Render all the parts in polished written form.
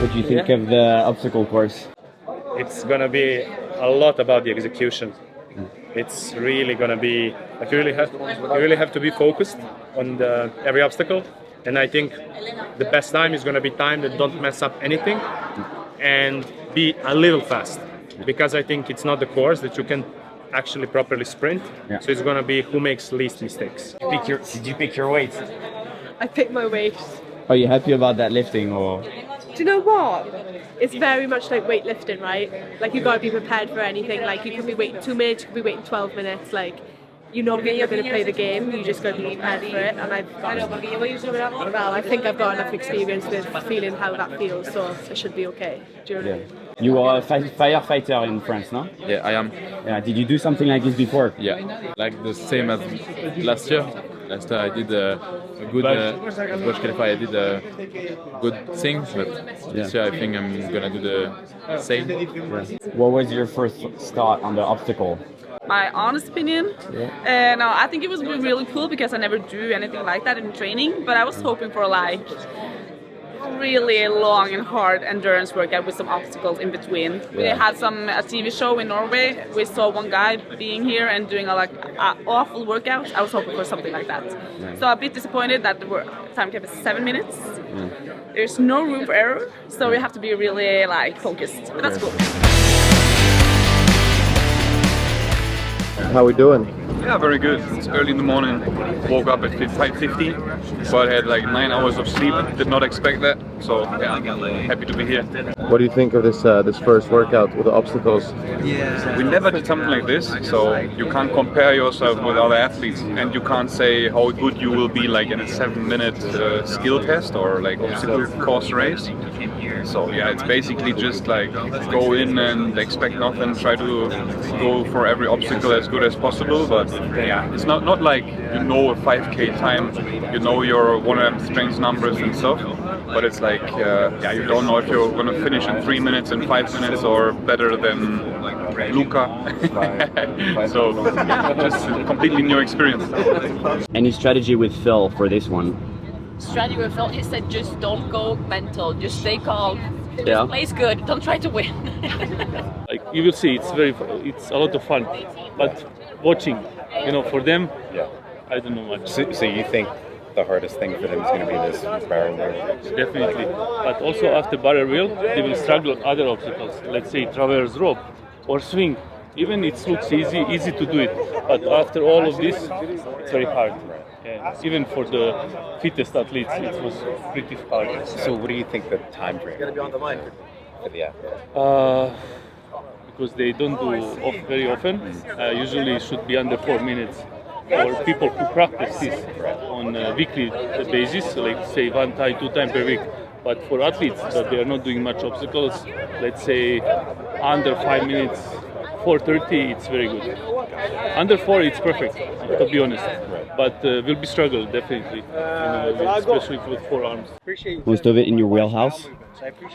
What do you think of the obstacle course? It's gonna be a lot about the execution. It's really gonna be like you really have to be focused on every obstacle. And I think the best time is gonna be time that don't mess up anything and be a little fast. Because I think it's not the course that you can actually properly sprint. Yeah. So it's gonna be who makes least mistakes. Did you pick your weight? I picked my weight. Are you happy about that lifting or? Do you know what? It's very much like weightlifting, right? Like you gotta be prepared for anything. Like you could be waiting 2 minutes, you could be waiting 12 minutes. Like you know you're going to play the game. You just gotta be prepared for it. And I think I've got enough experience with feeling how that feels, so it should be okay. Do you know what I mean? You are a firefighter in France, no? Yeah, I am. Yeah. Did you do something like this before? Yeah, like the same as last year. Last year I did a good Burj Khalifa. I did a good thing, but this year I think I'm gonna do the same. What was your first start on the obstacle? My honest opinion, no, I think it was really cool because I never do anything like that in training. But I was hoping for like really long and hard endurance workout with some obstacles in between. We had a TV show in Norway. We saw one guy being here and doing a awful workout. I was hoping for something like that. So a bit disappointed that the time cap is 7 minutes. There's no room for error, so we have to be really focused. But that's cool. How we doing? Yeah, very good. It's early in the morning. Woke up at 5:50, but I had 9 hours of sleep. Did not expect that, so yeah, happy to be here. What do you think of this first workout with the obstacles? We never did something like this, so you can't compare yourself with other athletes, and you can't say how good you will be in a 7-minute skill test or obstacle course race. So yeah, it's basically just go in and expect nothing, try to go for every obstacle as good as possible. But yeah, it's not like a 5K time, your 1M strength numbers and stuff. But it's you don't know if you're gonna finish in 3 minutes and 5 minutes or better than Luca. So just a completely new experience. Any strategy with Phil for this one? Strategy with Phil, he said just don't go mental, just stay calm. Just play good, don't try to win. You will see, it's a lot of fun, but watching, for them, I don't know much. So you think the hardest thing for them is going to be this barrel wheel? Definitely, but also after barrel wheel, they will struggle on other obstacles. Let's say traverse rope or swing. Even it looks easy to do it, but after all of this, it's very hard. Even for the fittest athletes, it was pretty hard. So what do you think the time frame for the athlete? Because they don't do very often, usually it should be under 4 minutes. For people who practice this on a weekly basis, like say 1 time, 2 times per week. But for athletes that they are not doing much obstacles, let's say under 5 minutes, 4:30, it's very good. Under 4, it's perfect, to be honest. But will be struggle definitely, especially with forearms. Most of it in your wheelhouse?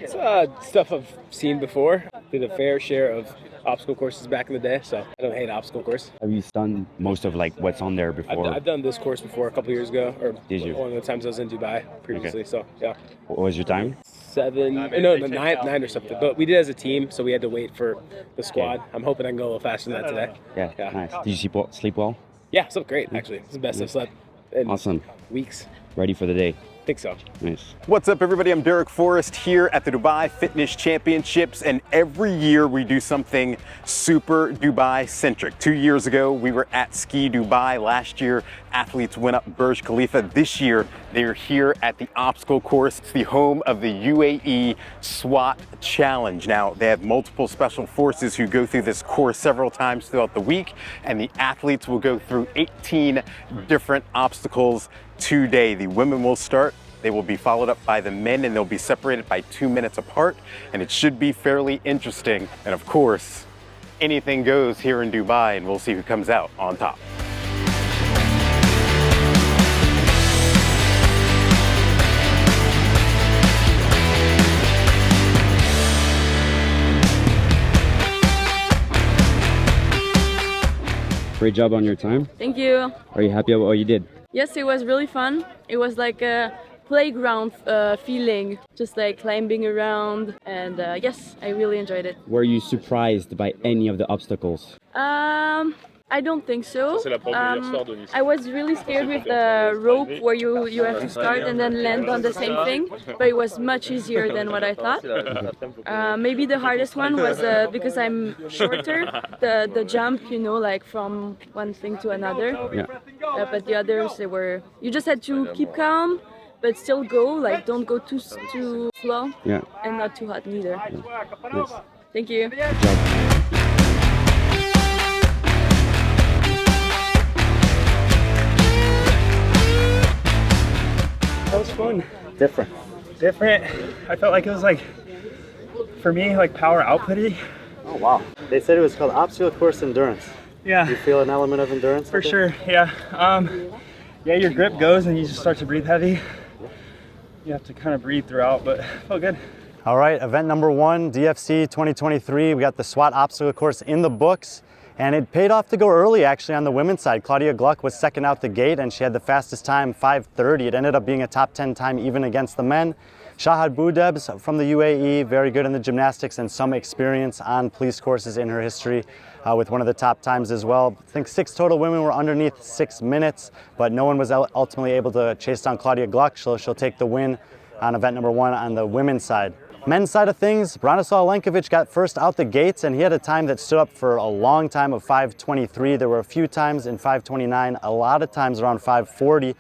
It's stuff I've seen before. Did a fair share of obstacle courses back in the day, so I don't hate obstacle course. Have you done most of what's on there before? I've done this course before a couple years ago, or did you? One of the times I was in Dubai previously. So yeah. What was your time? 9 or something. But we did as a team, so we had to wait for the squad. Okay. I'm hoping I can go a little faster than that today. Yeah. Nice. Did you sleep well? Yeah, slept great actually. It's the best I've slept in weeks. Ready for the day? I think so. Nice. What's up, everybody? I'm Derek Forrest here at the Dubai Fitness Championships, and every year we do something super Dubai-centric. 2 years ago, we were at Ski Dubai. Last year, athletes went up Burj Khalifa. This year, they're here at the obstacle course. It's the home of the UAE SWAT Challenge. Now, they have multiple special forces who go through this course several times throughout the week, and the athletes will go through 18 different obstacles today. The women will start. They will be followed up by the men, and they'll be separated by 2 minutes apart, and it should be fairly interesting. And of course, anything goes here in Dubai, and we'll see who comes out on top. Great job on your time. Thank you. Are you happy about what you did? Yes, it was really fun. It was like playground feeling, just like climbing around, and yes, I really enjoyed it. Were you surprised by any of the obstacles? I don't think so. I was really scared with the rope where you have to start and then land on the same thing, but it was much easier than what I thought. Maybe the hardest one was because I'm shorter, the jump, you know, like from one thing to another. Yeah. But the others, you just had to keep calm, but still go, like don't go too slow, yeah, and not too hot neither. Yeah. Nice. Thank you. Good job. That was fun. Different. I felt like it was like, for me, like power outputty. Oh wow. They said it was called obstacle course endurance. Yeah. Do you feel an element of endurance? For sure, yeah. Yeah, your grip goes and you just start to breathe heavy. You have to kind of breathe throughout, but it felt good. All right, event number 1, DFC 2023. We got the SWAT obstacle course in the books. And it paid off to go early actually on the women's side. Claudia Gluck was second out the gate and she had the fastest time, 5:30. It ended up being a top 10 time even against the men. Shahad Boudebs from the UAE, very good in the gymnastics and some experience on police courses in her history with one of the top times as well. I think 6 total women were underneath 6 minutes, but no one was ultimately able to chase down Claudia Gluck, so she'll take the win on event number 1 on the women's side. Men's side of things, Branislav Lenkovic got first out the gates and he had a time that stood up for a long time of 5:23. There were a few times in 5:29, a lot of times around 5:40.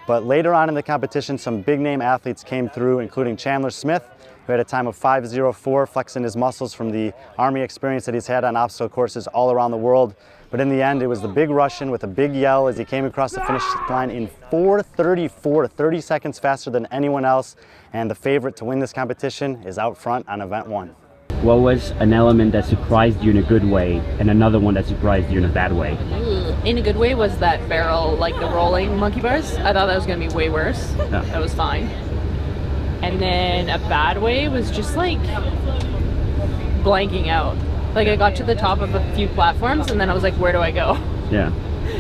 But later on in the competition, some big name athletes came through, including Chandler Smith, who had a time of 5:04, flexing his muscles from the Army experience that he's had on obstacle courses all around the world. But in the end, it was the big Russian with a big yell as he came across the finish line in 4:34, 30 seconds faster than anyone else. And the favorite to win this competition is out front on event 1. What was an element that surprised you in a good way and another one that surprised you in a bad way? In a good way was that barrel, like the rolling monkey bars. I thought that was going to be way worse. Yeah. That was fine. And then a bad way was just like blanking out. Like I got to the top of a few platforms and then I was like, where do I go? Yeah.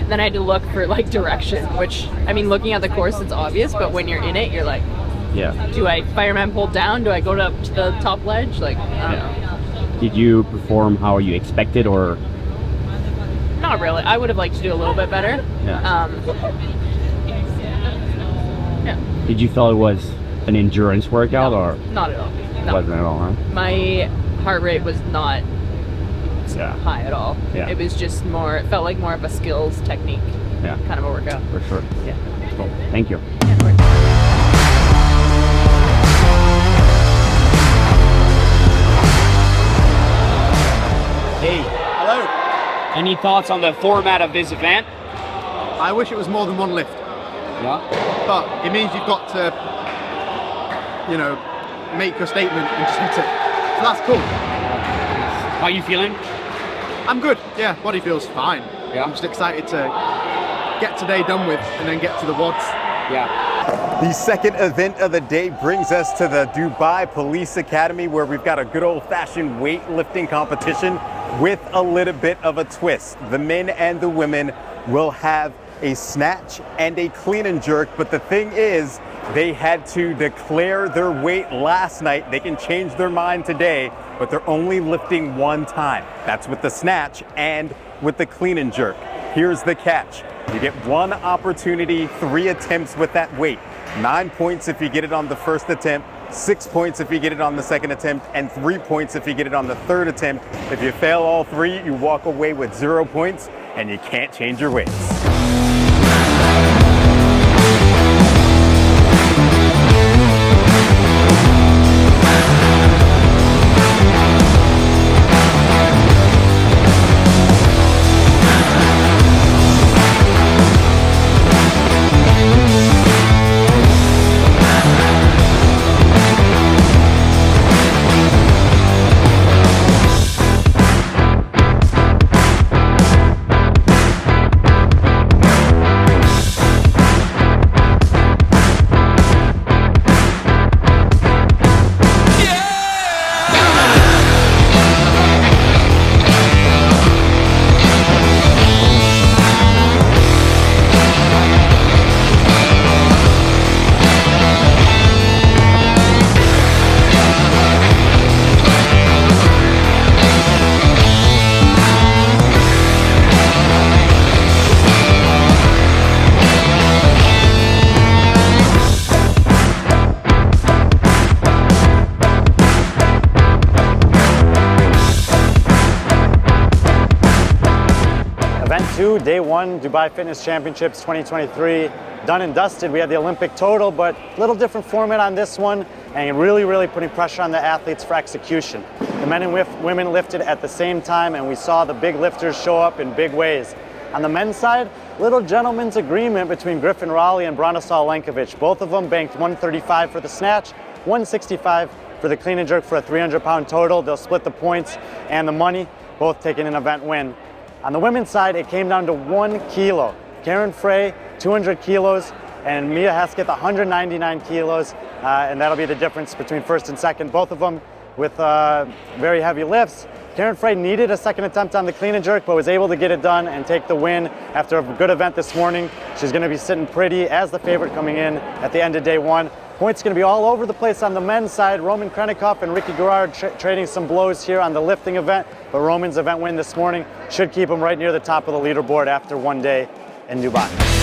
Then I had to look for like direction, which, I mean, looking at the course, it's obvious, but when you're in it, you're like, yeah. Do I fireman pull down? Do I go up to the top ledge? Like, I don't know. Did you perform how you expected or? Not really. I would have liked to do a little bit better. Yeah. Yeah. Did you feel it was an endurance workout or? Not at all. No. Wasn't at all, huh? My heart rate was not Yeah. high at all. Yeah. It was just more, it felt like more of a skills technique Yeah. kind of a workout. For sure. Yeah. Cool. Thank you. Yeah, of course. Hey. Hello. Any thoughts on the format of this event? I wish it was more than one lift. Yeah. But it means you've got to, you know, make your statement and just hit it. So that's cool. How are you feeling? I'm good. Yeah, body feels fine. Yeah. I'm just excited to get today done with and then get to the WODs. Yeah. The second event of the day brings us to the Dubai Police Academy, where we've got a good old-fashioned weightlifting competition with a little bit of a twist. The men and the women will have a snatch and a clean and jerk, but the thing is, they had to declare their weight last night. They can change their mind today, but they're only lifting one time. That's with the snatch and with the clean and jerk. Here's the catch. You get one opportunity, 3 attempts with that weight. 9 points if you get it on the first attempt, 6 points if you get it on the second attempt, and 3 points if you get it on the third attempt. If you fail all 3, you walk away with 0 points and you can't change your weights. 2, day 1, Dubai Fitness Championships 2023. Done and dusted. We had the Olympic total, but a little different format on this one, and really putting pressure on the athletes for execution. The men and women lifted at the same time, and we saw the big lifters show up in big ways. On the men's side, little gentleman's agreement between Griffin Raleigh and Bronislaw Lenkovic. Both of them banked 135 for the snatch, 165 for the clean and jerk for a 300-pound total. They'll split the points and the money, both taking an event win. On the women's side, it came down to 1 kilo. Karen Frey, 200 kilos, and Mia Hesketh, 199 kilos, and that'll be the difference between first and second. Both of them with very heavy lifts. Karen Frey needed a second attempt on the clean and jerk, but was able to get it done and take the win after a good event this morning. She's going to be sitting pretty as the favorite coming in at the end of day 1. Points going to be all over the place on the men's side. Roman Krennikov and Ricky Garrard trading some blows here on the lifting event, but Roman's event win this morning should keep him right near the top of the leaderboard after one day in Dubai.